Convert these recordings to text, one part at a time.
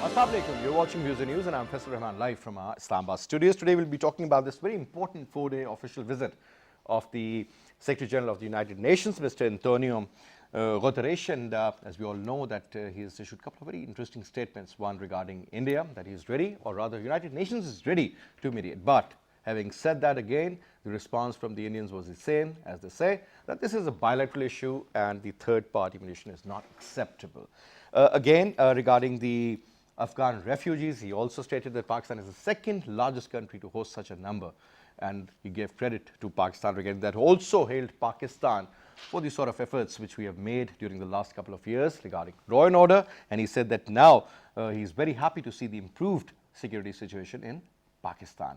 Assalamu alaikum. You're watching Views and News and I'm Faisal Rehman live from our Islamabad studios. Today we'll be talking about this very important 4-day official visit of the Secretary General of the United Nations, Mr. Antonio Guterres, and as we all know that he has issued a couple of very interesting statements, one regarding India, that he is ready, or rather United Nations is ready to mediate. But having said that again, the response from the Indians was the same, as they say, that this is a bilateral issue and the third-party mediation is not acceptable. Regarding the Afghan refugees, he also stated that Pakistan is the second largest country to host such a number, and he gave credit to Pakistan regarding that. Also hailed Pakistan for the sort of efforts which we have made during the last couple of years regarding law and order, and he said that now he is very happy to see the improved security situation in Pakistan.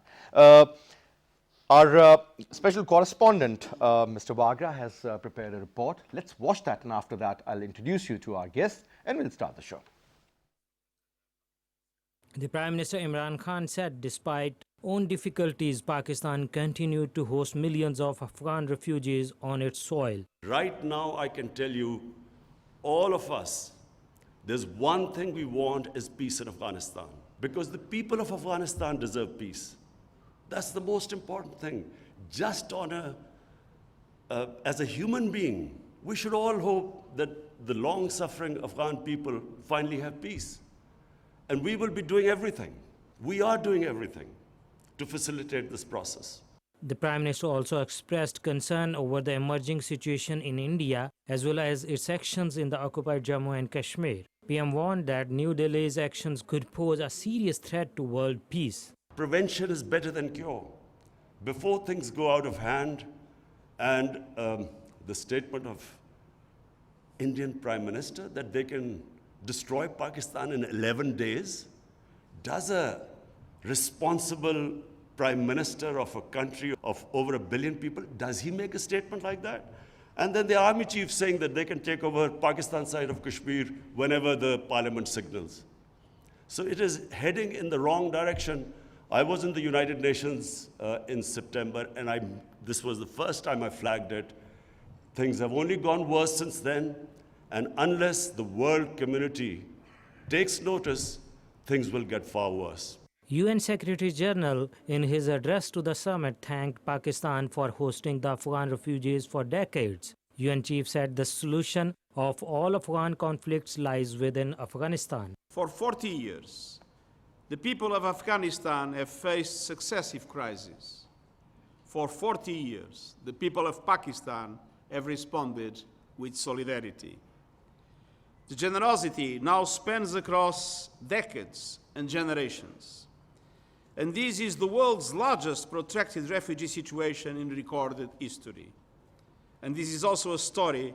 Our special correspondent, Mr. Wagra, has prepared a report. Let's watch that, and after that I'll introduce you to our guest and we'll start the show. The Prime Minister Imran Khan said despite own difficulties, Pakistan continued to host millions of Afghan refugees on its soil. Right now, I can tell you, all of us, there's one thing we want is peace in Afghanistan. Because the people of Afghanistan deserve peace. That's the most important thing. Just on as a human being, we should all hope that the long-suffering Afghan people finally have peace. And we will be doing everything. We are doing everything to facilitate this process. The Prime Minister also expressed concern over the emerging situation in India as well as its actions in the occupied Jammu and Kashmir. PM warned that New Delhi's actions could pose a serious threat to world peace. Prevention is better than cure. Before things go out of hand, and the statement of Indian Prime Minister that they can destroy Pakistan in 11 days, does a responsible Prime Minister of a country of over 1 billion people, does he make a statement like that? And then the army chief saying that they can take over Pakistan side of Kashmir whenever the parliament signals. So it is heading in the wrong direction. I was in the United Nations in September, and this was the first time I flagged it. Things have only gone worse since then, and unless the world community takes notice, things will get far worse. UN Secretary General, in his address to the summit, thanked Pakistan for hosting the Afghan refugees for decades. UN chief said the solution of all Afghan conflicts lies within Afghanistan. For 40 years, the people of Afghanistan have faced successive crises. For 40 years, the people of Pakistan have responded with solidarity. The generosity now spans across decades and generations. And this is the world's largest protracted refugee situation in recorded history. And this is also a story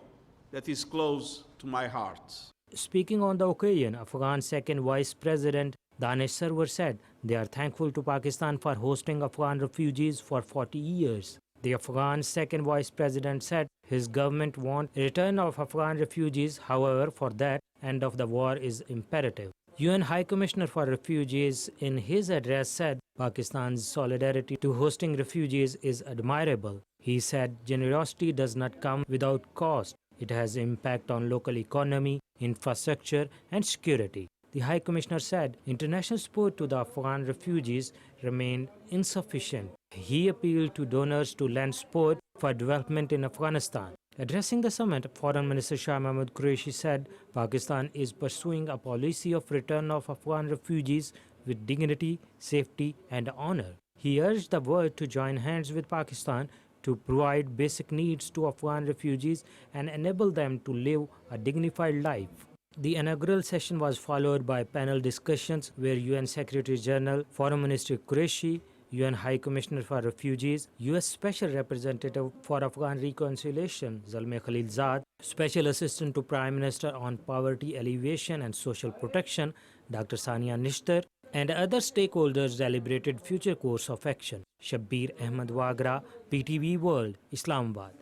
that is close to my heart. Speaking on the occasion, Afghan Second Vice President Danish Sarwar said they are thankful to Pakistan for hosting Afghan refugees for 40 years. The Afghan Second Vice President said his government wants return of Afghan refugees. However, for that, end of the war is imperative. UN High Commissioner for Refugees in his address said Pakistan's solidarity to hosting refugees is admirable. He said generosity does not come without cost. It has impact on local economy, infrastructure, and security. The High Commissioner said international support to the Afghan refugees remained insufficient. He appealed to donors to lend support for development in Afghanistan. Addressing the summit, Foreign Minister Shah Mahmood Qureshi said Pakistan is pursuing a policy of return of Afghan refugees with dignity, safety, and honor. He urged the world to join hands with Pakistan to provide basic needs to Afghan refugees and enable them to live a dignified life. The inaugural session was followed by panel discussions where UN Secretary General, Foreign Minister Qureshi, UN High Commissioner for Refugees, US Special Representative for Afghan Reconciliation, Zalmay Khalilzad, Special Assistant to Prime Minister on Poverty Alleviation and Social Protection, Dr. Sania Nishtar, and other stakeholders deliberated future course of action. Shabbir Ahmed Wagra, PTV World, Islamabad.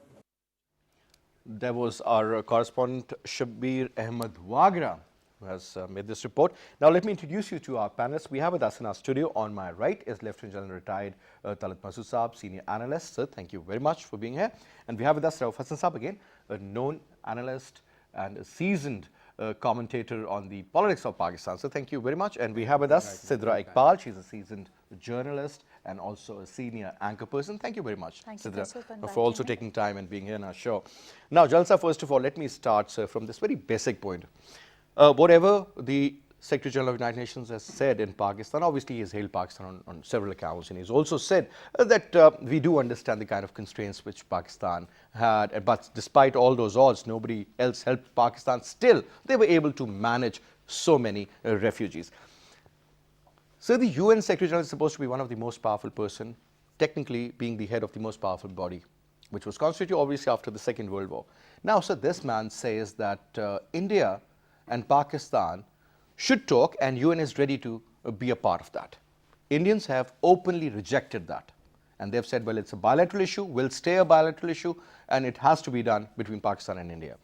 There was our correspondent Shabbir Ahmed Wagra, who has made this report. Now let me introduce you to our panelists. We have with us in our studio on my right is Lieutenant General retired Talat Masood Saab, Senior Analyst. Sir, thank you very much for being here. And we have with us Rauf Hassan Saab again, a known analyst and a seasoned commentator on the politics of Pakistan. So thank you very much. And we have with us Sidra Iqbal. She's a seasoned journalist and also a senior anchor person. Thank you very much, Thank you, Sidra, Faisal, for also taking time and being here on our show. Now, Jalsa, first of all, let me start, sir, from this very basic point. Whatever the Secretary General of the United Nations has said in Pakistan, obviously he has hailed Pakistan on several accounts, and he's also said that we do understand the kind of constraints which Pakistan had, but despite all those odds, nobody else helped Pakistan. Still, they were able to manage so many refugees. So the UN Secretary General is supposed to be one of the most powerful person, technically being the head of the most powerful body, which was constituted obviously after the Second World War. Now, so this man says that India and Pakistan should talk, and UN is ready to be a part of that. Indians have openly rejected that, and they've said, well, it's a bilateral issue, will stay a bilateral issue, and it has to be done between Pakistan and India.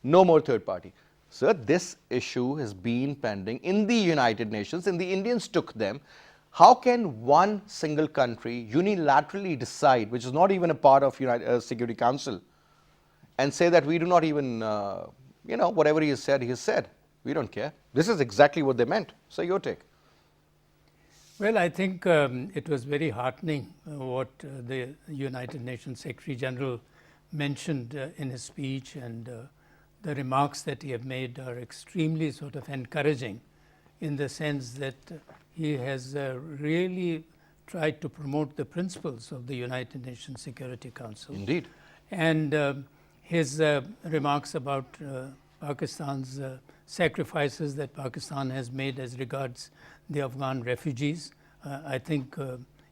No more third party. So this issue has been pending in the United Nations, and the Indians took them. How can one single country unilaterally decide, which is not even a part of Security Council, and say that we do not even, whatever he has said. We don't care. This is exactly what they meant. So your take. Well, I think it was very heartening what the United Nations Secretary General mentioned in his speech, and the remarks that he have made are extremely sort of encouraging, in the sense that he has really tried to promote the principles of the United Nations Security Council. Indeed. And his remarks about Pakistan's sacrifices that Pakistan has made as regards the Afghan refugees, I think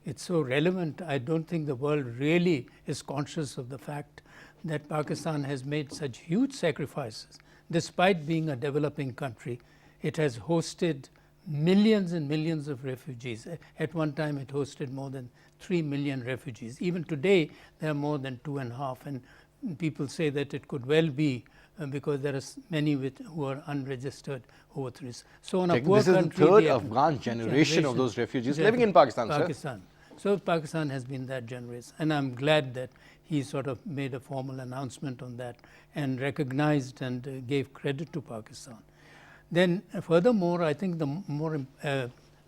it's so relevant. I don't think the world really is conscious of the fact that Pakistan has made such huge sacrifices. Despite being a developing country, it has hosted millions and millions of refugees. At one time, it hosted more than 3 million refugees. Even today, there are more than 2.5, and people say that it could well be because there are many who are unregistered overseas. So on a poor this is country, the third Afghan generation of those refugees living in Pakistan, sir. So Pakistan has been that generous, and I'm glad that he sort of made a formal announcement on that and recognized and gave credit to Pakistan. Then furthermore, I think the more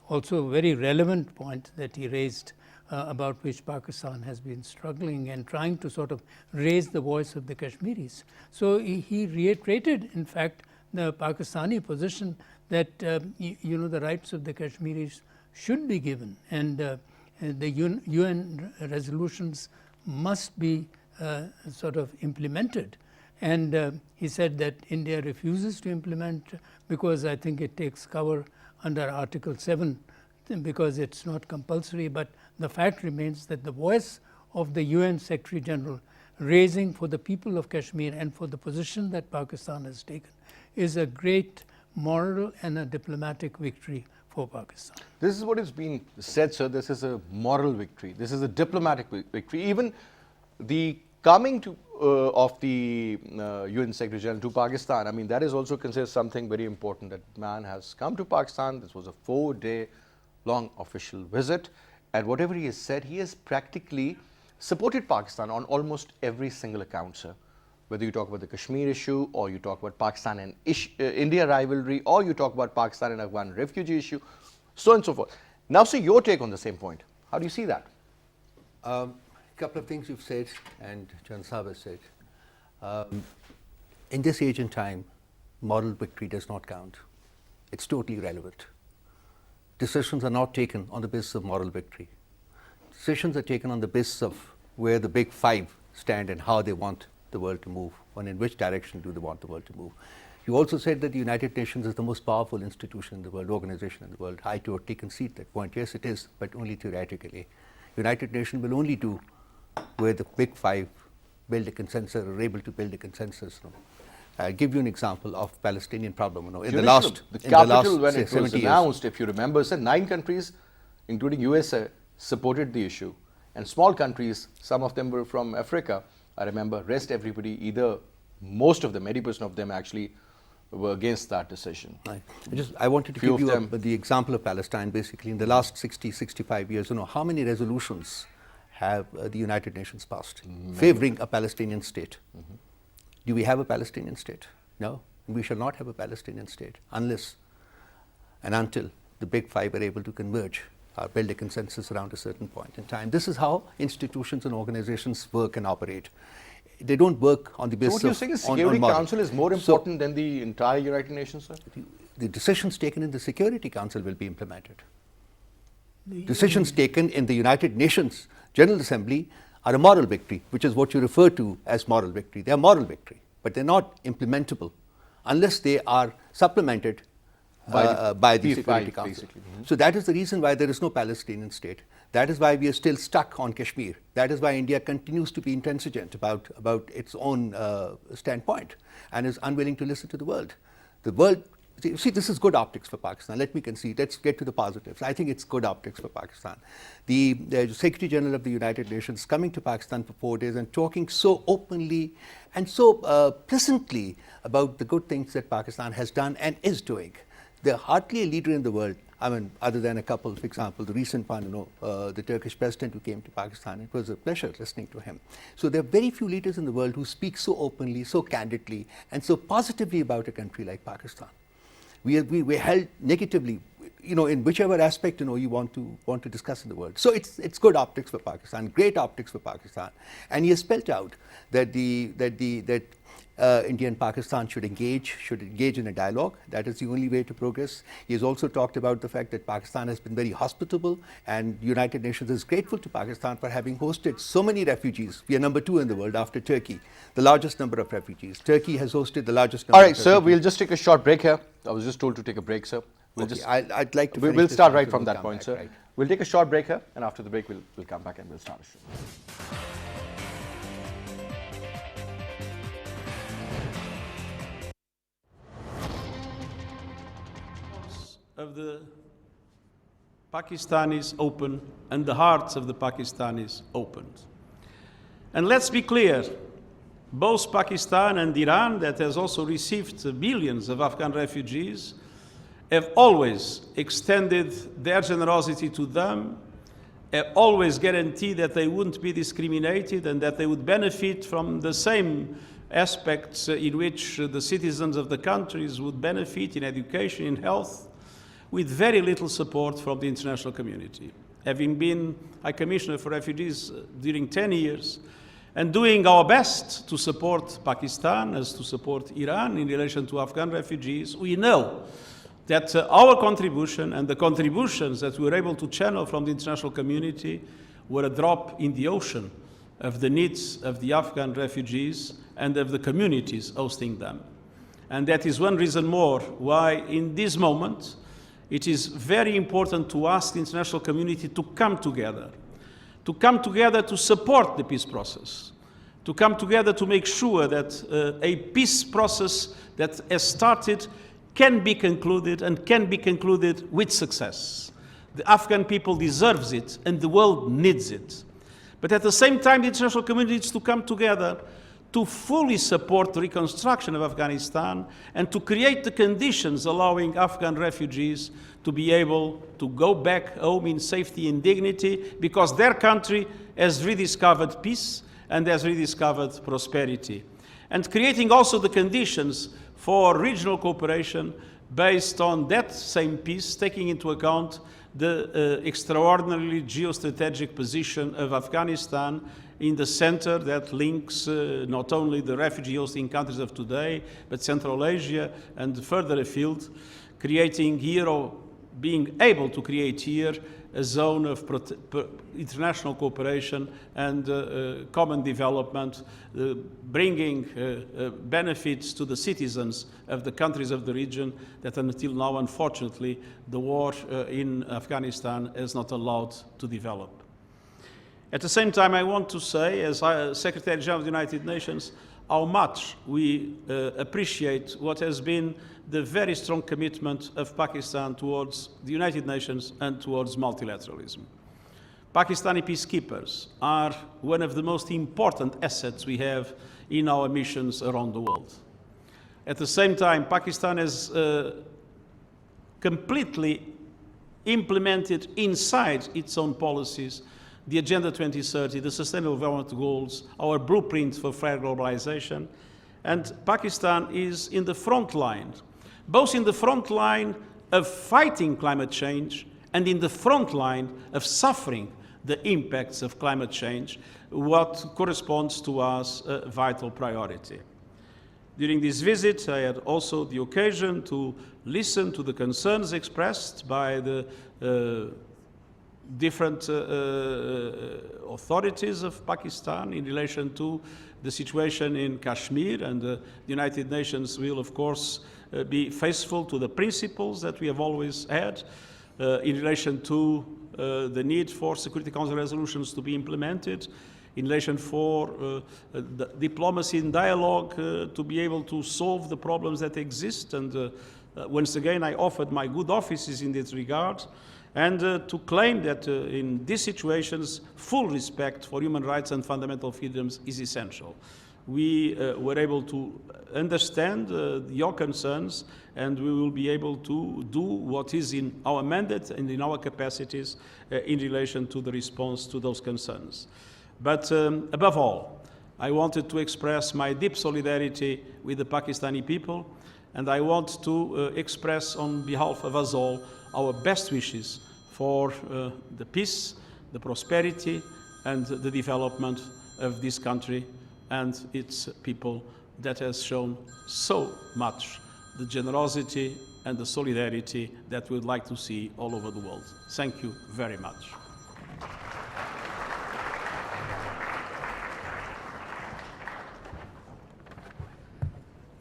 also very relevant point that he raised about which Pakistan has been struggling and trying to sort of raise the voice of the Kashmiris. So he reiterated, in fact, the Pakistani position that the rights of the Kashmiris should be given, and the UN resolutions must be sort of implemented. And he said that India refuses to implement because I think it takes cover under Article 7 because it's not compulsory. But the fact remains that the voice of the UN Secretary General raising for the people of Kashmir and for the position that Pakistan has taken is a great moral and a diplomatic victory for Pakistan. This is what is being said, sir. This is a moral victory. This is a diplomatic victory. Even the coming to of the UN Secretary General to Pakistan, I mean, that is also considered something very important. That man has come to Pakistan. This was a 4-day-long official visit, and whatever he has said, he has practically supported Pakistan on almost every single account, sir. Whether you talk about the Kashmir issue, or you talk about Pakistan and India rivalry, or you talk about Pakistan and Afghan refugee issue, so on and so forth. Now, sir, your take on the same point. How do you see that? Couple of things you've said and Jan Saab has said. In this age and time, moral victory does not count. It's totally irrelevant. Decisions are not taken on the basis of moral victory. Decisions are taken on the basis of where the big five stand and how they want the world to move, and in which direction do they want the world to move. You also said that the United Nations is the most powerful institution in the world, organization in the world. I totally concede that point. Yes, it is, but only theoretically. United Nations will only do where the big five build a consensus, or are able to build a consensus. I'll give you an example of Palestinian problem. In the capital, when say, it was announced, if you remember, said 9 countries, including USA, supported the issue. And small countries, some of them were from Africa, I remember, rest everybody, either most of them, 80% of them actually were against that decision. I wanted to give you the example of Palestine. Basically, in the last 60, 65 years, how many resolutions have the United Nations passed favoring a Palestinian state? Do we have a Palestinian state? No. We shall not have a Palestinian state unless and until the big five are able to converge, build a consensus around a certain point in time. This is how institutions and organizations work and operate. They don't work on the So basis what you're of saying is on Security model. Council is more important than the entire United Nations, sir? The decisions taken in the Security Council will be implemented. Decisions taken in the United Nations General Assembly are a moral victory, which is what you refer to as moral victory. They are moral victory, but they're not implementable unless they are supplemented by the Security P5, Council. basically. So that is the reason why there is no Palestinian state. That is why we are still stuck on Kashmir. That is why India continues to be intransigent about its own standpoint and is unwilling to listen to the world. The world, see, this is good optics for Pakistan. Let me concede. Let's get to the positives. I think it's good optics for Pakistan. The Secretary General of the United Nations coming to Pakistan for 4 days and talking so openly and so pleasantly about the good things that Pakistan has done and is doing. There's hardly a leader in the world, I mean, other than a couple, for example, the recent one, the Turkish president who came to Pakistan. It was a pleasure listening to him. So there are very few leaders in the world who speak so openly, so candidly, and so positively about a country like Pakistan. We're held negatively, in whichever aspect you want to discuss in the world. So it's good optics for Pakistan, great optics for Pakistan, and he has spelled out that India and Pakistan should engage in a dialogue. That is the only way to progress. He has also talked about the fact that Pakistan has been very hospitable, and the United Nations is grateful to Pakistan for having hosted so many refugees. We are number 2 in the world after Turkey, the largest number of refugees. Turkey has hosted the largest number All of right, refugees. sir, we'll just take a short break here. I was just told to take a break, sir. I'd like to. We'll start right from that point, sir. Right. We'll take a short break here, and after the break, we'll come back and we'll start a show. Of the Pakistanis open and the hearts of the Pakistanis opened. And let's be clear, both Pakistan and Iran, that has also received billions of Afghan refugees, have always extended their generosity to them, have always guaranteed that they wouldn't be discriminated and that they would benefit from the same aspects in which the citizens of the countries would benefit in education, in health, with very little support from the international community. Having been High Commissioner for Refugees during 10 years, and doing our best to support Pakistan as to support Iran in relation to Afghan refugees, we know that our contribution and the contributions that we were able to channel from the international community were a drop in the ocean of the needs of the Afghan refugees and of the communities hosting them. And that is one reason more why in this moment it is very important to ask the international community to come together to support the peace process, to come together to make sure that a peace process that has started can be concluded and can be concluded with success. The Afghan people deserves it and the world needs it. But at the same time, the international community needs to come together to fully support the reconstruction of Afghanistan and to create the conditions allowing Afghan refugees to be able to go back home in safety and dignity, because their country has rediscovered peace and has rediscovered prosperity. And creating also the conditions for regional cooperation based on that same peace, taking into account the extraordinarily geostrategic position of Afghanistan in the center that links not only the refugee hosting countries of today, but Central Asia and further afield, creating here, or being able to create here, a zone of international cooperation and common development, bringing benefits to the citizens of the countries of the region that until now, unfortunately, the war in Afghanistan has not allowed to develop. At the same time, I want to say, as Secretary General of the United Nations, how much we appreciate what has been the very strong commitment of Pakistan towards the United Nations and towards multilateralism. Pakistani peacekeepers are one of the most important assets we have in our missions around the world. At the same time, Pakistan has completely implemented inside its own policies the Agenda 2030, the Sustainable Development Goals, our blueprint for fair globalization, And Pakistan is in the front line, both in the front line of fighting climate change and in the front line of suffering the impacts of climate change, what corresponds to us a vital priority. During this visit, I had also the occasion to listen to the concerns expressed by the different authorities of Pakistan in relation to the situation in Kashmir, and the United Nations will, of course, be faithful to the principles that we have always had in relation to the need for Security Council resolutions to be implemented, in relation for the diplomacy and dialogue to be able to solve the problems that exist. And once again, I offered my good offices in this regard, and to claim that in these situations, full respect for human rights and fundamental freedoms is essential. We were able to understand your concerns, and we will be able to do what is in our mandate and in our capacities in relation to the response to those concerns. But above all, I wanted to express my deep solidarity with the Pakistani people, and I want to express on behalf of us all our best wishes for the peace, the prosperity, and the development of this country and its people that has shown so much the generosity and the solidarity that we would like to see all over the world. Thank you very much.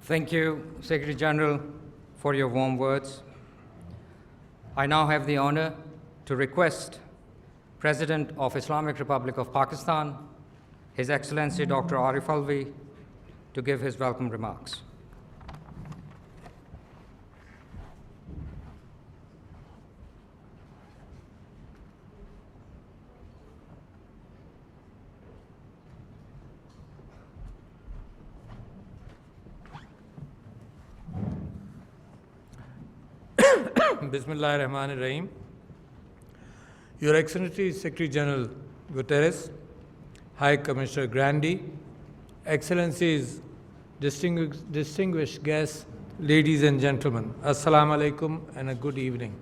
Thank you, Secretary General, for your warm words. I now have the honor to request President of Islamic Republic of Pakistan, His Excellency Dr. Arif Alvi, to give his welcome remarks. Bismillah ar-Rahman ar-Rahim. Your Excellency Secretary General Guterres, High Commissioner Grandi, Excellencies, distinguished guests, ladies and gentlemen, Assalamu alaikum and a good evening.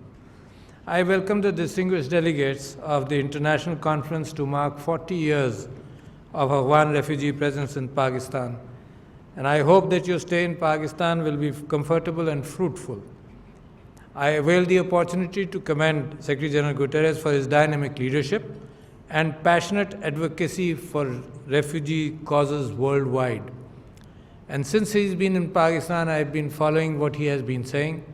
I welcome the distinguished delegates of the International Conference to mark 40 years of Afghan refugee presence in Pakistan, and I hope that your stay in Pakistan will be comfortable and fruitful. I avail the opportunity to commend Secretary General Guterres for his dynamic leadership and passionate advocacy for refugee causes worldwide. And since he's been in Pakistan, I've been following what he has been saying,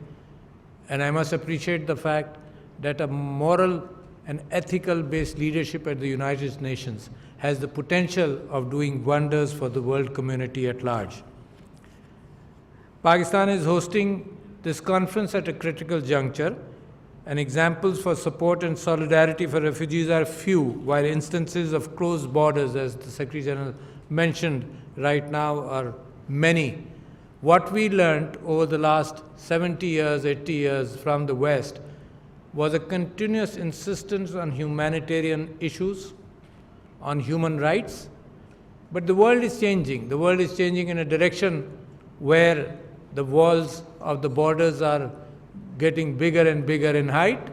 and I must appreciate the fact that a moral and ethical-based leadership at the United Nations has the potential of doing wonders for the world community at large. Pakistan is hosting this conference at a critical juncture, and examples for support and solidarity for refugees are few, while instances of closed borders, as the Secretary General mentioned right now, are many. What we learned over the last 70 years, 80 years from the West was a continuous insistence on humanitarian issues, on human rights. But the world is changing. The world is changing in a direction where the walls of the borders are getting bigger and bigger in height.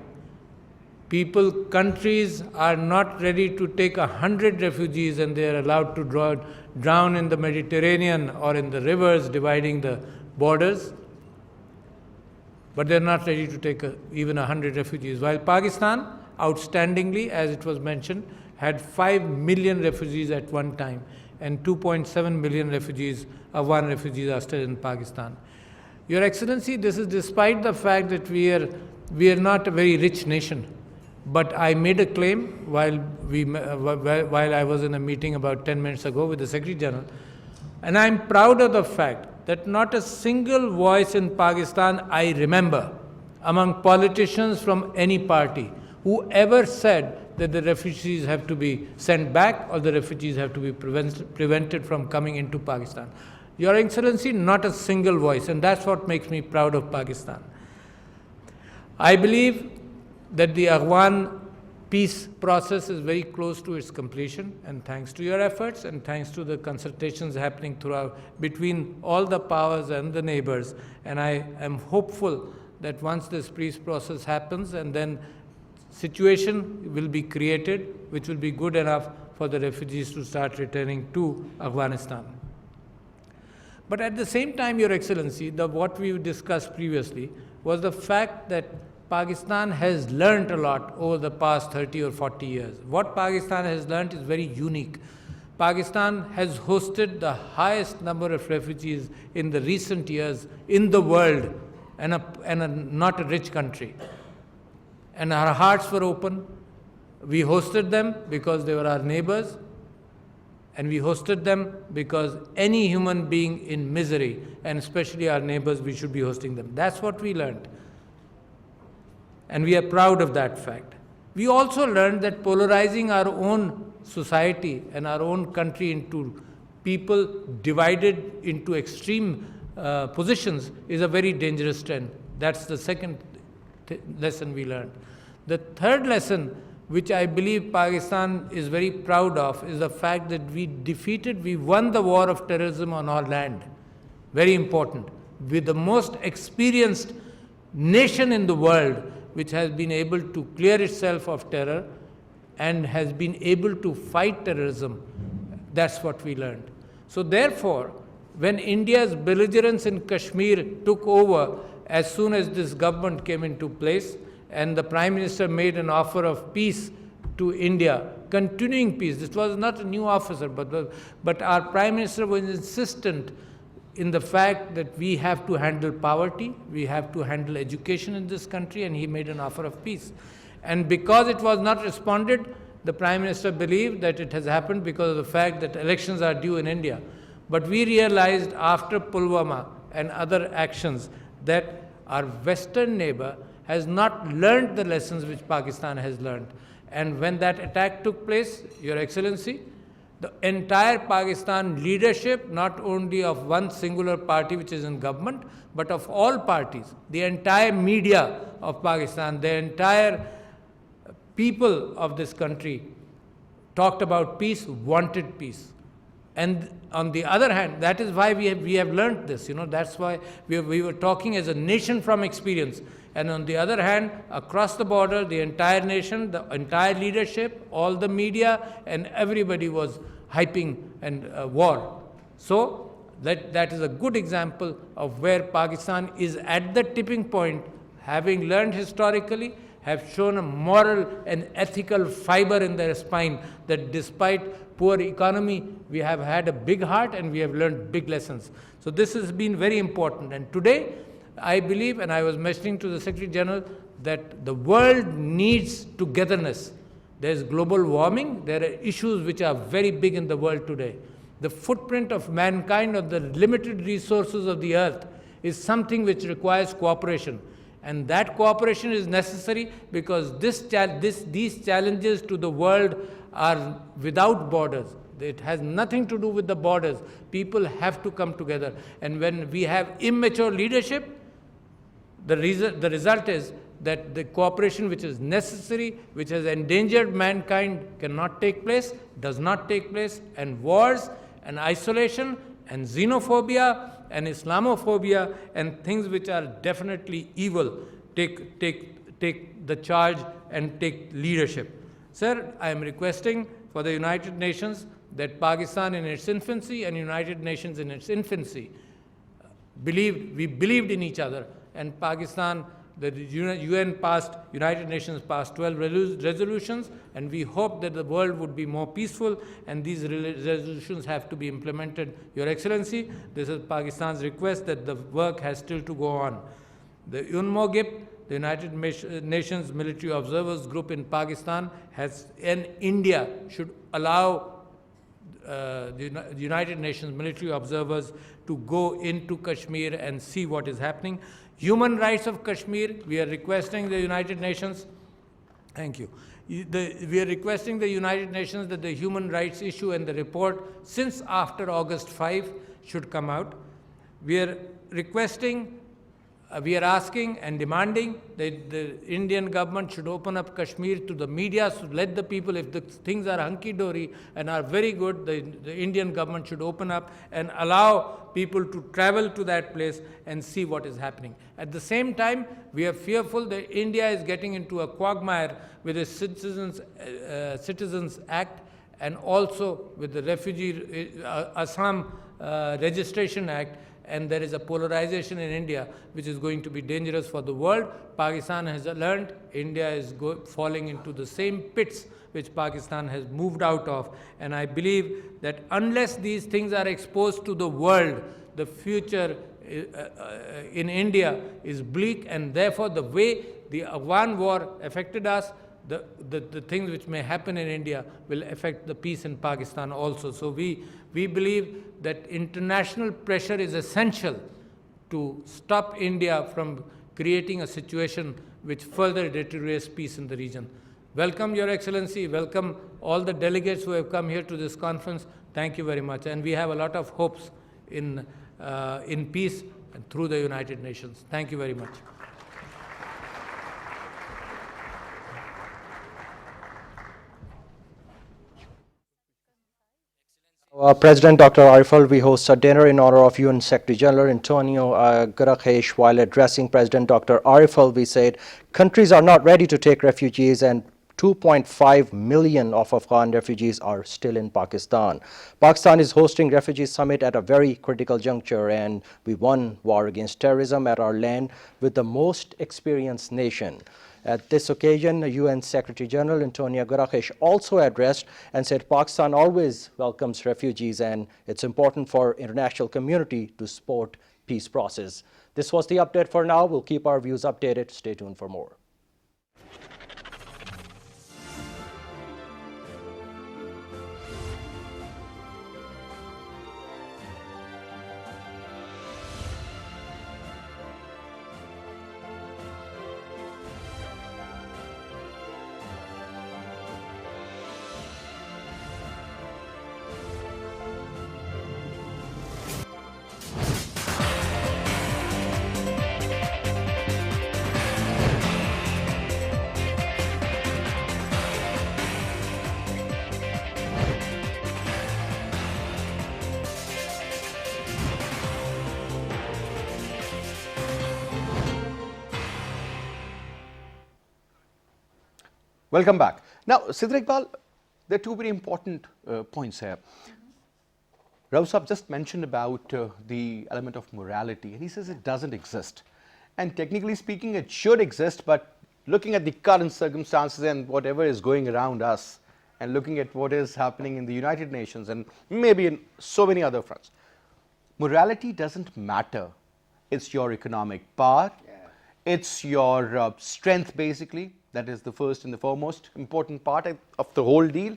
People, countries are not ready to take 100 refugees and they are allowed to drown in the Mediterranean or in the rivers dividing the borders. But they're not ready to take even 100 refugees. While Pakistan, outstandingly, as it was mentioned, had 5 million refugees at one time, and 2.7 million refugees, Afghan refugees, are still in Pakistan. Your Excellency, this is despite the fact that we are not a very rich nation. But I made a claim while I was in a meeting about 10 minutes ago with the Secretary General, and I'm proud of the fact that not a single voice in Pakistan I remember among politicians from any party who ever said that the refugees have to be sent back or the refugees have to be prevented from coming into Pakistan. Your Excellency, not a single voice, and that's what makes me proud of Pakistan. I believe that the Afghan peace process is very close to its completion, and thanks to your efforts and thanks to the consultations happening throughout between all the powers and the neighbors. And I am hopeful that once this peace process happens, and then situation will be created which will be good enough for the refugees to start returning to Afghanistan. But at the same time, Your Excellency, what we discussed previously was the fact that Pakistan has learnt a lot over the past 30 or 40 years. What Pakistan has learnt is very unique. Pakistan has hosted the highest number of refugees in the recent years in the world, and not a rich country. And our hearts were open. We hosted them because they were our neighbors, and we hosted them because any human being in misery, and especially our neighbors, we should be hosting them. That's what we learned. And we are proud of that fact. We also learned that polarizing our own society and our own country into people divided into extreme positions is a very dangerous trend. That's the second lesson we learned. The third lesson, which I believe Pakistan is very proud of, is the fact that we won the war of terrorism on our land. Very important. We're the most experienced nation in the world which has been able to clear itself of terror and has been able to fight terrorism. That's what we learned. So therefore, when India's belligerence in Kashmir took over as soon as this government came into place, and the Prime Minister made an offer of peace to India, continuing peace. This was not a new officer, but our Prime Minister was insistent in the fact that we have to handle poverty, we have to handle education in this country, and he made an offer of peace. And because it was not responded, the Prime Minister believed that it has happened because of the fact that elections are due in India. But we realized after Pulwama and other actions that our Western neighbor has not learned the lessons which Pakistan has learned. And when that attack took place, Your Excellency, the entire Pakistan leadership, not only of one singular party which is in government, but of all parties, the entire media of Pakistan, the entire people of this country talked about peace, wanted peace. And on the other hand, that is why we have learned this. That's why we were talking as a nation from experience. And on the other hand, across the border, the entire nation, the entire leadership, all the media, and everybody was hyping and war. So that is a good example of where Pakistan is at the tipping point, having learned historically, have shown a moral and ethical fiber in their spine, that despite poor economy, we have had a big heart and we have learned big lessons. So this has been very important. And today, I believe, and I was mentioning to the Secretary General, that the world needs togetherness. There is global warming. There are issues which are very big in the world today. The footprint of mankind on the limited resources of the earth is something which requires cooperation. And that cooperation is necessary because these challenges to the world are without borders. It has nothing to do with the borders. People have to come together. And when we have immature leadership, the result is that the cooperation which is necessary, which has endangered mankind, cannot take place, does not take place, and wars and isolation and xenophobia and Islamophobia and things which are definitely evil take the charge and take leadership. Sir, I am requesting for the United Nations that Pakistan in its infancy and United Nations in its infancy we believed in each other, and Pakistan, the United Nations passed 12 resolutions, and we hope that the world would be more peaceful, and these resolutions have to be implemented. Your Excellency, this is Pakistan's request that the work has still to go on. The UNMOGIP, the United Nations Military Observers Group in Pakistan, and India should allow the United Nations military observers to go into Kashmir and see what is happening. Human rights of Kashmir, we are requesting the United Nations, thank you. We are requesting the United Nations that the human rights issue and the report since after August 5 should come out. We are requesting we are asking and demanding that the Indian government should open up Kashmir to the media, so let the people, if the things are hunky-dory and are very good, the Indian government should open up and allow people to travel to that place and see what is happening. At the same time, we are fearful that India is getting into a quagmire with the Citizens Act and also with the Refugee Assam Registration Act, and there is a polarization in India which is going to be dangerous for the world. Pakistan has learned India is falling into the same pits which Pakistan has moved out of, and I believe that unless these things are exposed to the world, the future in India is bleak, and therefore the way the Afghan war affected us, the things which may happen in India will affect the peace in Pakistan also. So we believe that international pressure is essential to stop India from creating a situation which further deteriorates peace in the region. Welcome, Your Excellency. Welcome all the delegates who have come here to this conference. Thank you very much. And we have a lot of hopes in peace and through the United Nations. Thank you very much. President Dr. Arifal, we host a dinner in honor of UN Secretary General Antonio Guterres. While addressing President Dr. Arifal, we said countries are not ready to take refugees, and 2.5 million of Afghan refugees are still in Pakistan. Pakistan is hosting Refugee Summit at a very critical juncture, and we won war against terrorism at our land with the most experienced nation. At this occasion, UN Secretary General Antonio Guterres also addressed and said Pakistan always welcomes refugees and it's important for international community to support peace process. This was the update for now. We'll keep our views updated. Stay tuned for more. Welcome back. Now, Sidra Iqbal, there are two very important points here. Rauf Saab just mentioned about the element of morality, and he says it doesn't exist. And technically speaking, it should exist, but looking at the current circumstances and whatever is going around us, and looking at what is happening in the United Nations and maybe in so many other fronts, morality doesn't matter. It's your economic power, it's your strength basically. That is the first and the foremost important part of the whole deal.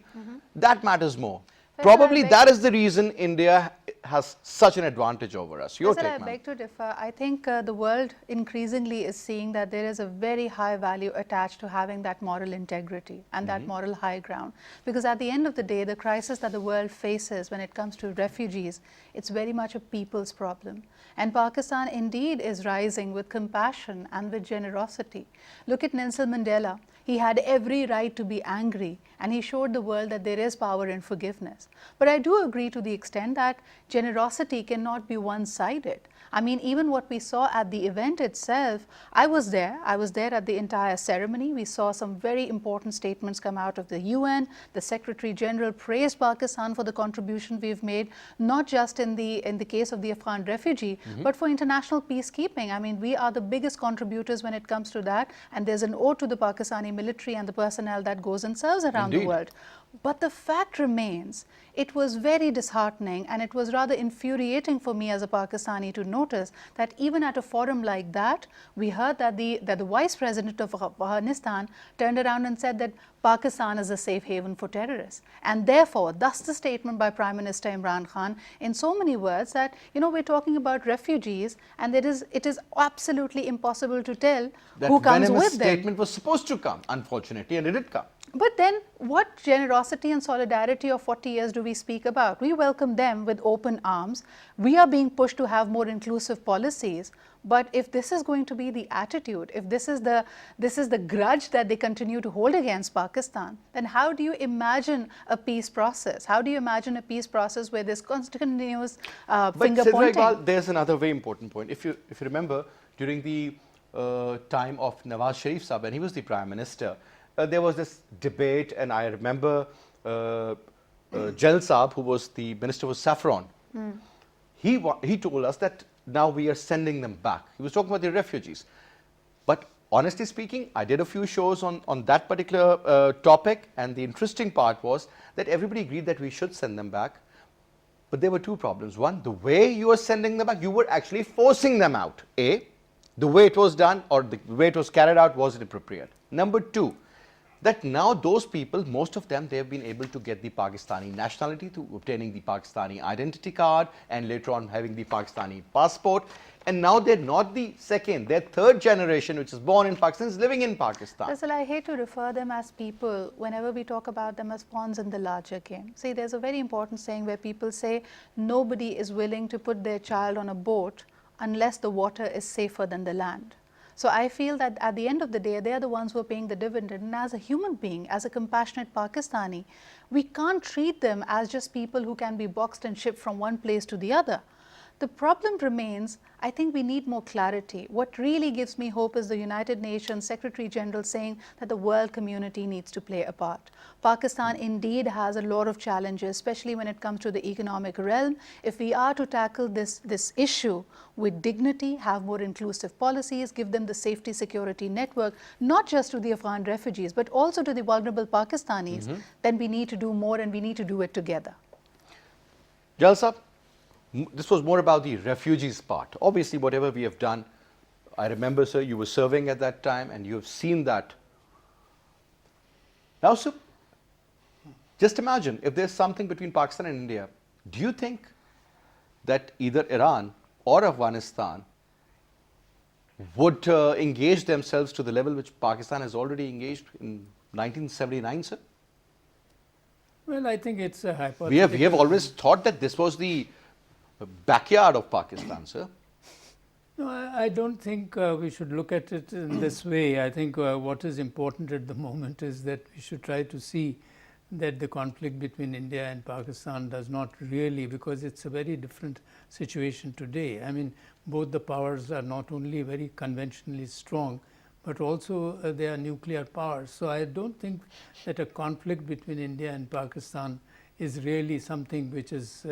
That matters more. Probably that is the reason India has such an advantage over us. Your take, ma'am. I beg to differ. I think the world increasingly is seeing that there is a very high value attached to having that moral integrity and that moral high ground. Because at the end of the day, the crisis that the world faces when it comes to refugees, it's very much a people's problem. And Pakistan indeed is rising with compassion and with generosity. Look at Nelson Mandela. He had every right to be angry, and he showed the world that there is power in forgiveness. But I do agree to the extent that generosity cannot be one-sided. I mean, even what we saw at the event itself, I was there at the entire ceremony. We saw some very important statements come out of the UN. The Secretary General praised Pakistan for the contribution we've made, not just in the case of the Afghan refugee, but for international peacekeeping. I mean, we are the biggest contributors when it comes to that, and there's an ode to the Pakistani military and the personnel that goes and serves around the world. But the fact remains, it was very disheartening, and it was rather infuriating for me as a Pakistani to notice that even at a forum like that, we heard that the Vice President of Afghanistan turned around and said that Pakistan is a safe haven for terrorists. And therefore, thus the statement by Prime Minister Imran Khan in so many words that, we're talking about refugees, and it is absolutely impossible to tell who comes with them. That statement was supposed to come, unfortunately, and it did come. But then what generosity and solidarity of 40 years do we speak about? We welcome them with open arms. We are being pushed to have more inclusive policies. But if this is going to be the attitude, if this is the grudge that they continue to hold against Pakistan, then how do you imagine a peace process? How do you imagine a peace process where this continuous finger pointing? There's another very important point. If you remember, during the time of Nawaz Sharif Sahib, when he was the Prime Minister, there was this debate, and I remember Jal Saab, who was the Minister for Saffron, he told us that now we are sending them back. He was talking about the refugees. But honestly speaking, I did a few shows on that particular topic, and the interesting part was that everybody agreed that we should send them back. But there were two problems. One, the way you were sending them back, you were actually forcing them out. A, the way it was done or the way it was carried out wasn't appropriate. Number two, that now those people, most of them, they have been able to get the Pakistani nationality through obtaining the Pakistani identity card and later on having the Pakistani passport. And now they're not the second, they're third generation which is born in Pakistan, is living in Pakistan. Faisal, I hate to refer them as people whenever we talk about them as pawns in the larger game. See, there's a very important saying where people say nobody is willing to put their child on a boat unless the water is safer than the land. So I feel that at the end of the day, they are the ones who are paying the dividend. And as a human being, as a compassionate Pakistani, we can't treat them as just people who can be boxed and shipped from one place to the other. The problem remains, I think we need more clarity. What really gives me hope is the United Nations Secretary General saying that the world community needs to play a part. Pakistan indeed has a lot of challenges, especially when it comes to the economic realm. If we are to tackle this issue with dignity, have more inclusive policies, give them the safety security network, not just to the Afghan refugees, but also to the vulnerable Pakistanis, then we need to do more, and we need to do it together. Jalsa, this was more about the refugees part. Obviously, whatever we have done, I remember, sir, you were serving at that time and you have seen that. Now, sir, just imagine if there's something between Pakistan and India, do you think that either Iran or Afghanistan would engage themselves to the level which Pakistan has already engaged in 1979, sir? Well, I think it's a hypothetical. We have always thought that this was the backyard of Pakistan, sir. No, I don't think we should look at it in this way. I think what is important at the moment is that we should try to see that the conflict between India and Pakistan does not really, because it's a very different situation today. I mean, both the powers are not only very conventionally strong, but also they are nuclear powers. So I don't think that a conflict between India and Pakistan is really something which is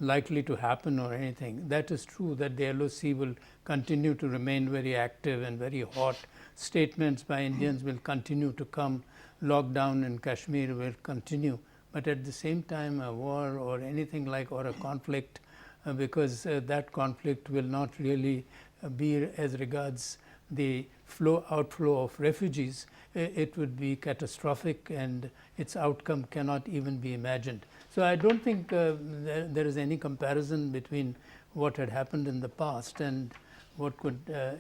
likely to happen or anything. That is true that the LOC will continue to remain very active and very hot. Statements by Indians will continue to come. Lockdown in Kashmir will continue. But at the same time, a war or anything like, or a conflict, because that conflict will not really be as regards the outflow of refugees, it would be catastrophic and its outcome cannot even be imagined. So I don't think there is any comparison between what had happened in the past and what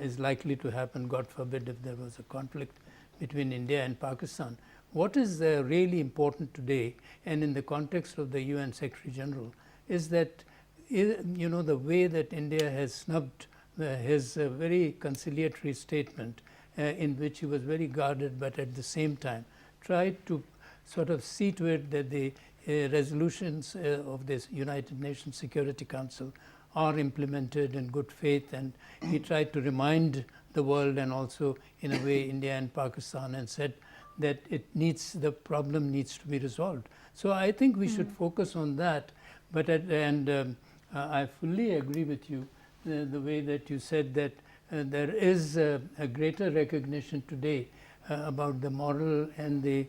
is likely to happen, God forbid, if there was a conflict between India and Pakistan. What is really important today, and in the context of the UN Secretary General, is that the way that India has snubbed his very conciliatory statement, in which he was very guarded, but at the same time tried to sort of see to it that the resolutions of this United Nations Security Council are implemented in good faith, and he tried to remind the world and also in a way India and Pakistan, and said that the problem needs to be resolved. So I think we should focus on that. But I fully agree with you the way that you said that there is a greater recognition today about the moral and the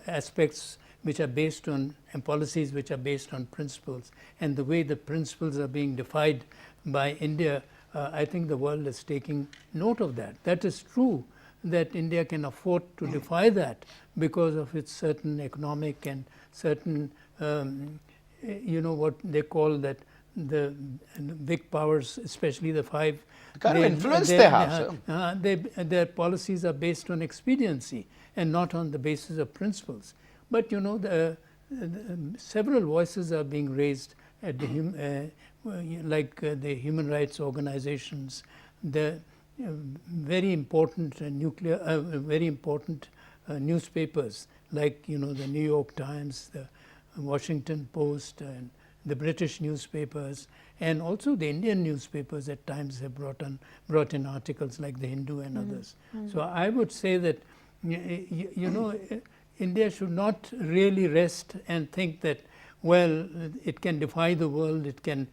aspects which are based on, and policies which are based on principles, and the way the principles are being defied by India. I think the world is taking note of that. That is true that India can afford to defy that because of its certain economic and certain, what they call that the big powers, especially the five, the kind of influence they have, their policies are based on expediency and not on the basis of principles. But you know, several voices are being raised at the the human rights organizations, the very important very important newspapers like the New York Times, the Washington Post, and the British newspapers, and also the Indian newspapers at times have brought in articles like the Hindu and others. So I would say that India should not really rest and think that, well, it can defy the world, it can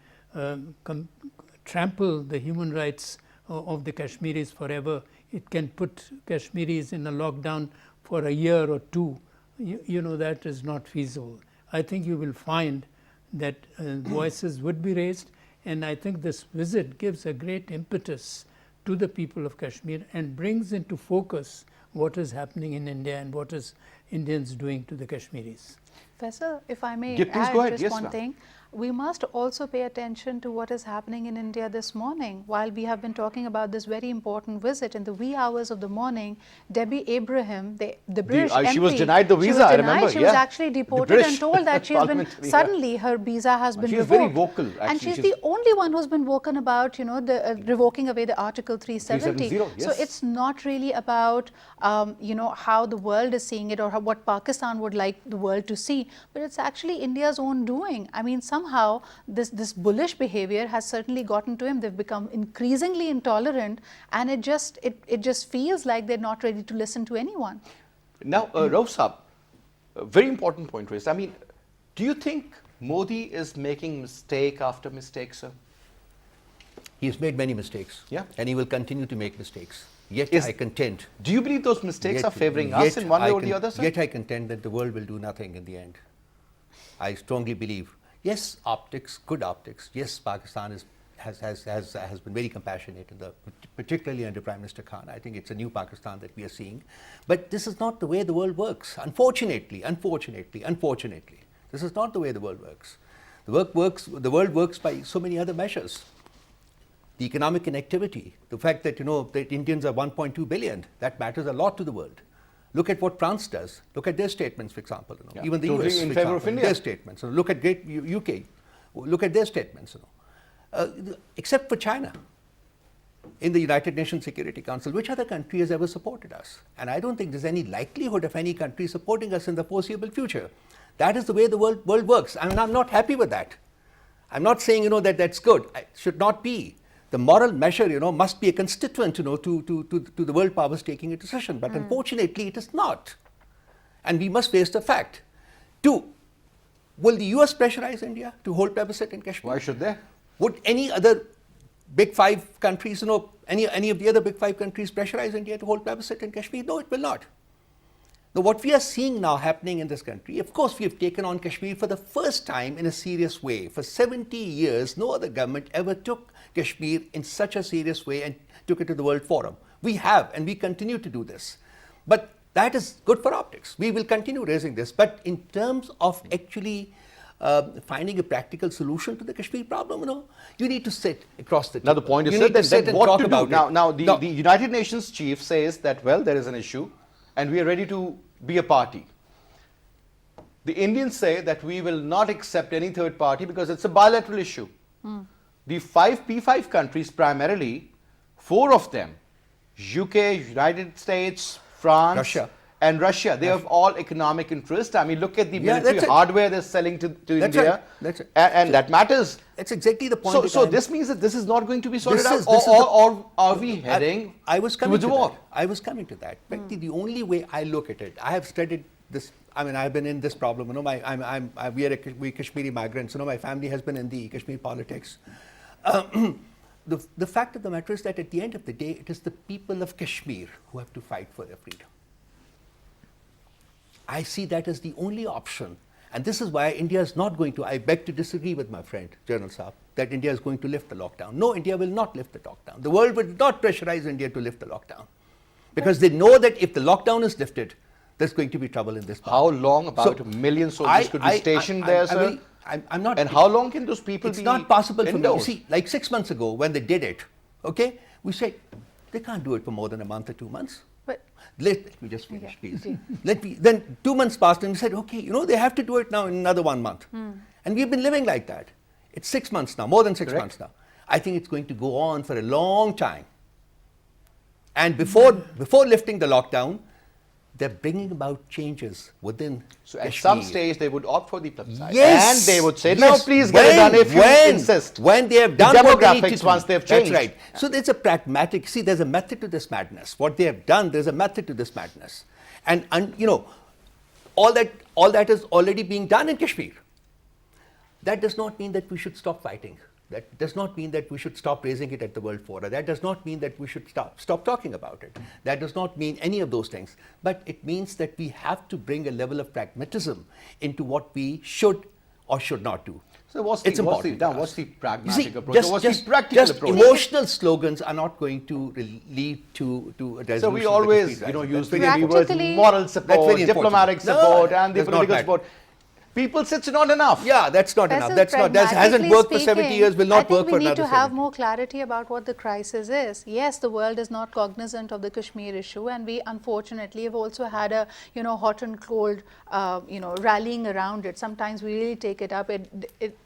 trample the human rights of the Kashmiris forever, it can put Kashmiris in a lockdown for a year or two. That is not feasible. I think you will find that voices would be raised, and I think this visit gives a great impetus to the people of Kashmir and brings into focus what is happening in India and what is Indians doing to the Kashmiris. Faisal, if I may please add go ahead. just Yes, one ma'am. thing, we must also pay attention to what is happening in India this morning. While we have been talking about this very important visit, in the wee hours of the morning, Debbie Abraham, the British MP, she was denied the visa, she was I denied, remember, she was yeah. actually The deported British and told that she's been, parliamentary, suddenly her visa has been She is revoked. very vocal, And actually. she's the only one who's been vocal about, the revoking away the Article 370. 370, So yes. it's not really about, how the world is seeing it or what Pakistan would like the world to see, but it's actually India's own doing. I mean, somehow this bullish behavior has certainly gotten to him. They've become increasingly intolerant, and it just feels like they're not ready to listen to anyone. Now, Rauf Saab, a very important point raised. I mean, do you think Modi is making mistake after mistake, sir? He's made many mistakes. Yeah. And he will continue to make mistakes. Yet Is- I contend. Do you believe those mistakes yet- are favoring us yet in one way I or the other, sir? Yet I contend that the world will do nothing in the end. I strongly believe. Yes, optics, good optics. Yes, Pakistan has been very compassionate, particularly under Prime Minister Khan. I think it's a new Pakistan that we are seeing. But this is not the way the world works. Unfortunately. This is not the way the world works. The world works by so many other measures. The economic connectivity, the fact that that Indians are 1.2 billion, that matters a lot to the world. Look at what France does. Look at their statements, for example. Yeah, Even the totally US, in for favor of example, India. their statements. Look at great UK. Look at their statements. Except for China. In the United Nations Security Council, which other country has ever supported us? And I don't think there's any likelihood of any country supporting us in the foreseeable future. That is the way the world works. I mean, I'm not happy with that. I'm not saying that that's good. It should not be. The moral measure, must be a constituent, to the world powers taking a decision. But unfortunately, it is not. And we must face the fact. 2, will the US pressurize India to hold plebiscite in Kashmir? Why should they? Would any other big 5 countries, any of the other big 5 countries pressurize India to hold plebiscite in Kashmir? No, it will not. Now, what we are seeing now happening in this country, of course, we have taken on Kashmir for the first time in a serious way. For 70 years, no other government ever took Kashmir in such a serious way and took it to the World Forum. We have, and we continue to do this. But that is good for optics. We will continue raising this. But in terms of actually finding a practical solution to the Kashmir problem, you need to sit across the table. Now, the point is, You sir, need to sit then and what talk to do? about it. Now, the No. United Nations chief says that, well, there is an issue, and we are ready to be a party. The Indians say that we will not accept any third party because it's a bilateral issue. The 5 P5 countries primarily, 4 of them, UK, United States, France, Russia. and Russia, they have all economic interest. I mean, look at the Yeah, military that's it. hardware they're selling to That's India. right. That's it. And that matters. That's exactly the point. So this means that this is not going to be sorted This out, is- this is the- or are we heading I was coming towards to a war? that. I was coming to that. But the only way I look at it, I have studied this. I mean, I've been in this problem. We Kashmiri migrants. My family has been in the Kashmir politics. The fact of the matter is that at the end of the day, it is the people of Kashmir who have to fight for their freedom. I see that as the only option. And this is why India is not going to, I beg to disagree with my friend, General Saab, that India is going to lift the lockdown. No, India will not lift the lockdown. The world will not pressurize India to lift the lockdown. Because they know that if the lockdown is lifted, there's going to be trouble in this part. How long? About So, a million soldiers could be stationed there, sir? I'm not. And how long can those people it's be not possible for me. You indoors? see, like 6 months ago when they did it, okay, we said they can't do it for more than a month or 2 months. But Let me just finish, Yeah, please. Then 2 months passed and we said, okay, they have to do it now in another 1 month. And we've been living like that. It's 6 months now, more than 6 months now. I think it's going to go on for a long time. And before lifting the lockdown, they're bringing about changes within So at Kashmir. some stage they would opt for the plebiscite. Yes. And they would say, yes. no, please get it done if you insist. When they have The done what they need demographics to do. once they've changed. That's right. So there's a pragmatic, there's a method to this madness. What they have done, there's a method to this madness. And all that is already being done in Kashmir. That does not mean that we should stop fighting. That does not mean that we should stop raising it at the World Fora. That does not mean that we should stop talking about it. That does not mean any of those things. But it means that we have to bring a level of pragmatism into what we should or should not do. So what's important. what's the pragmatic You see, approach? Or what's the practical just approach? emotional slogans are not going to lead to a resolution. So we of the always, Kashmir crisis. use That's the very words Practically- moral That's support, very important. diplomatic No, support, and the that's not political bad. support. People say it's not enough. Yeah, that's not enough. Faisal, That hasn't pragmatically worked for 70 speaking, years, will not work for I think we need another to have 70. more clarity about what the crisis is. Yes, the world is not cognizant of the Kashmir issue, and we unfortunately have also had a hot and cold rallying around it. Sometimes we really take it up,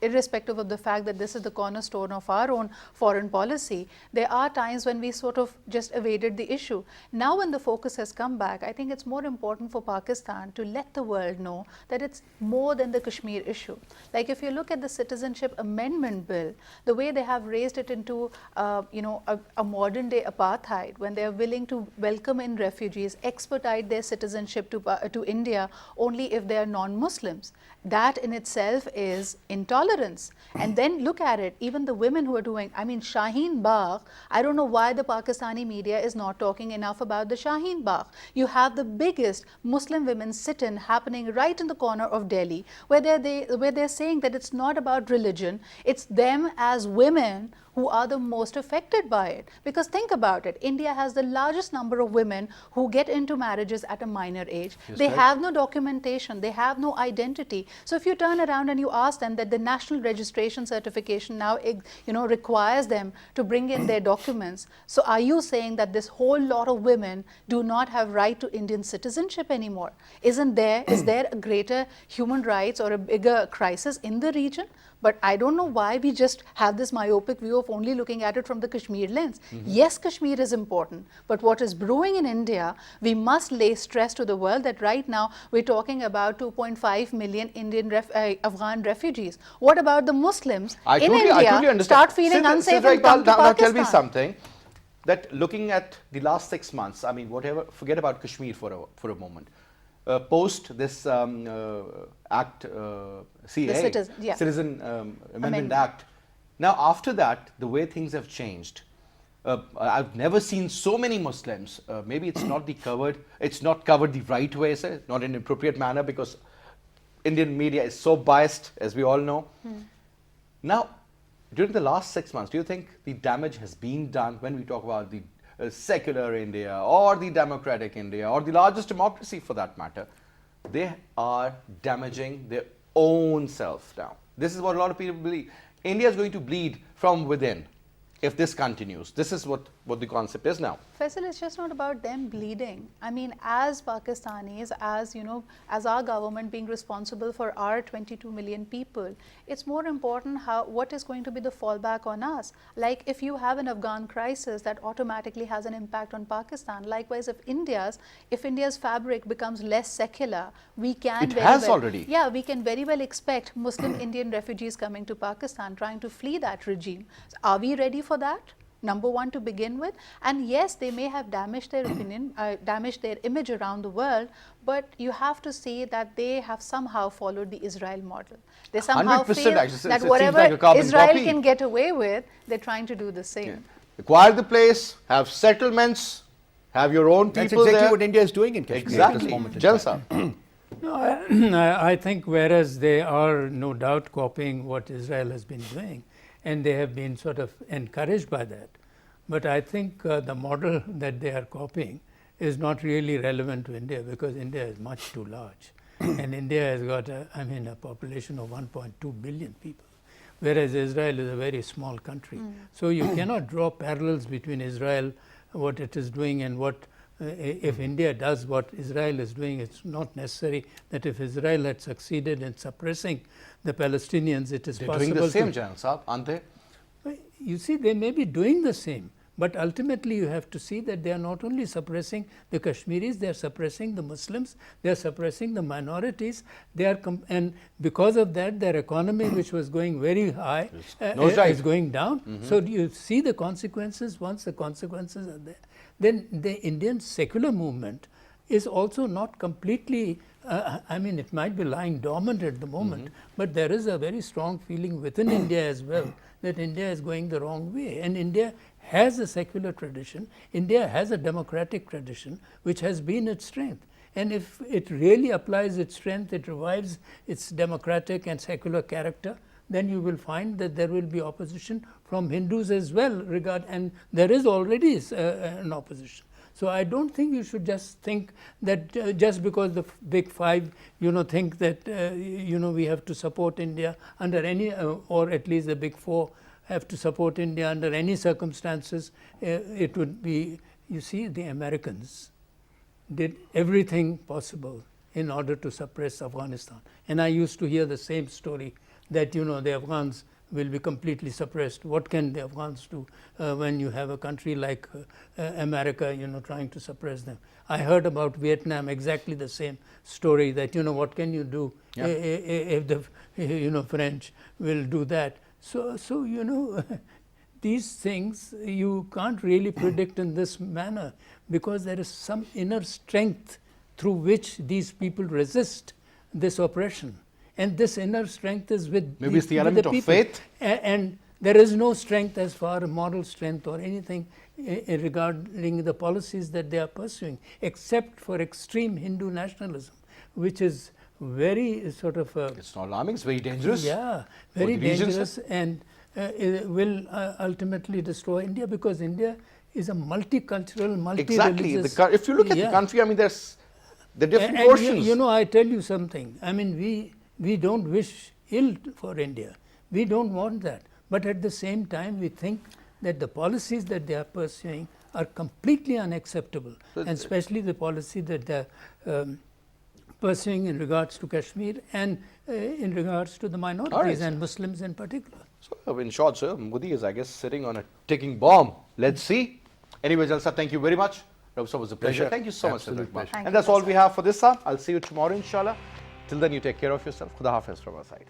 irrespective of the fact that this is the cornerstone of our own foreign policy. There are times when we sort of just evaded the issue. Now when the focus has come back, I think it's more important for Pakistan to let the world know that it's more than the Kashmir issue. Like if you look at the Citizenship Amendment Bill, the way they have raised it into a modern day apartheid, when they are willing to welcome in refugees, expedite their citizenship to India only if they are non-Muslims. That in itself is intolerance. And then look at it, even the women who are doing, Shaheen Bagh, I don't know why the Pakistani media is not talking enough about the Shaheen Bagh. You have the biggest Muslim women's sit-in happening right in the corner of Delhi, where they're saying that it's not about religion, it's them as women who are the most affected by it. Because think about it, India has the largest number of women who get into marriages at a minor age. They have no documentation, they have no identity. So if you turn around and you ask them that the national registration certification now requires them to bring in their documents, so are you saying that this whole lot of women do not have right to Indian citizenship anymore? Is there a greater human rights or a bigger crisis in the region? But I don't know why we just have this myopic view of only looking at it from the Kashmir lens. Yes, Kashmir is important, but what is brewing in India, we must lay stress to the world that right now we're talking about 2.5 million Afghan refugees. What about the Muslims in India I totally understand. start feeling unsafe and come to now Pakistan? tell me something, that looking at the last 6 months, forget about Kashmir for a moment. Post this act, CA, Citizen Amendment Act. Now after that, the way things have changed, I've never seen so many Muslims. Maybe it's not covered the right way, not in an appropriate manner, because Indian media is so biased, as we all know. Now, during the last 6 months, do you think the damage has been done when we talk about the secular India or the democratic India or the largest democracy for that matter? They are damaging their own self now. This is what a lot of people believe. India is going to bleed from within if this continues. This is what the concept is now. Faisal, it's just not about them bleeding. As Pakistanis, as our government being responsible for our 22 million people, it's more important what is going to be the fallback on us. Like if you have an Afghan crisis, that automatically has an impact on Pakistan. Likewise, if India's fabric becomes less secular, we can already. Yeah, we can very well expect Muslim Indian refugees coming to Pakistan, trying to flee that regime. So are we ready for that? Number one, to begin with. And yes, they may have damaged their damaged their image around the world, but you have to see that they have somehow followed the Israel model. They somehow 100% feel actually, that it whatever seems like a carbon Israel copy. can get away with, they're trying to do the same. Yeah. Acquire the place, have settlements, have your own people. That's exactly there. what India is doing in Kashmir. Exactly. Jalsa. No, I think whereas they are no doubt copying what Israel has been doing, and they have been sort of encouraged by that. But I think the model that they are copying is not really relevant to India, because India is much too large. and India has got, a population of 1.2 billion people, whereas Israel is a very small country. So you cannot draw parallels between Israel, what it is doing, and what if India does what Israel is doing. It's not necessary that if Israel had succeeded in suppressing the Palestinians, it is They're possible doing the same, to, General Saab, aren't they? you see, they may be doing the same, but ultimately you have to see that they are not only suppressing the Kashmiris, they are suppressing the Muslims, they are suppressing the minorities, they are and because of that their economy, which was going very high, is going down. So you see the consequences. Once the consequences are there, then the Indian secular movement is also not completely, it might be lying dormant at the moment, but there is a very strong feeling within India as well that India is going the wrong way. And India has a secular tradition, India has a democratic tradition, which has been its strength. And if it really applies its strength, it revives its democratic and secular character, then you will find that there will be opposition from Hindus as well, and there is already an opposition. So I don't think you should just think that just because the big five, think that we have to support India under any, or at least the big four have to support India under any circumstances. It would be, you see, the Americans did everything possible in order to suppress Afghanistan. And I used to hear the same story that, the Afghans will be completely suppressed. What can the Afghans do when you have a country like America, trying to suppress them? I heard about Vietnam, exactly the same story, that, what can you do if the, French will do that? So these things you can't really predict in this manner, because there is some inner strength through which these people resist this oppression. And this inner strength is with maybe it's the element of faith. And there is no strength as far as moral strength or anything regarding the policies that they are pursuing, except for extreme Hindu nationalism, which is very sort of it's not alarming, it's very dangerous. Yeah, very dangerous, and it will ultimately destroy India, because India is a multicultural, multi-religious. Exactly. If you look at the country, there's the different portions. I tell you something. We don't wish ill for India. We don't want that. But at the same time, we think that the policies that they are pursuing are completely unacceptable, and especially the policy that they are pursuing in regards to Kashmir and in regards to the minorities and Muslims in particular. So, in short, sir, Modi is, I guess, sitting on a ticking bomb. Let's see. Anyway, Jalsa, thank you very much. It was a pleasure. Thank you so much. And that's all we have for this, sir. I'll see you tomorrow, inshallah. Till then, you take care of yourself. Khuda Hafiz from our side.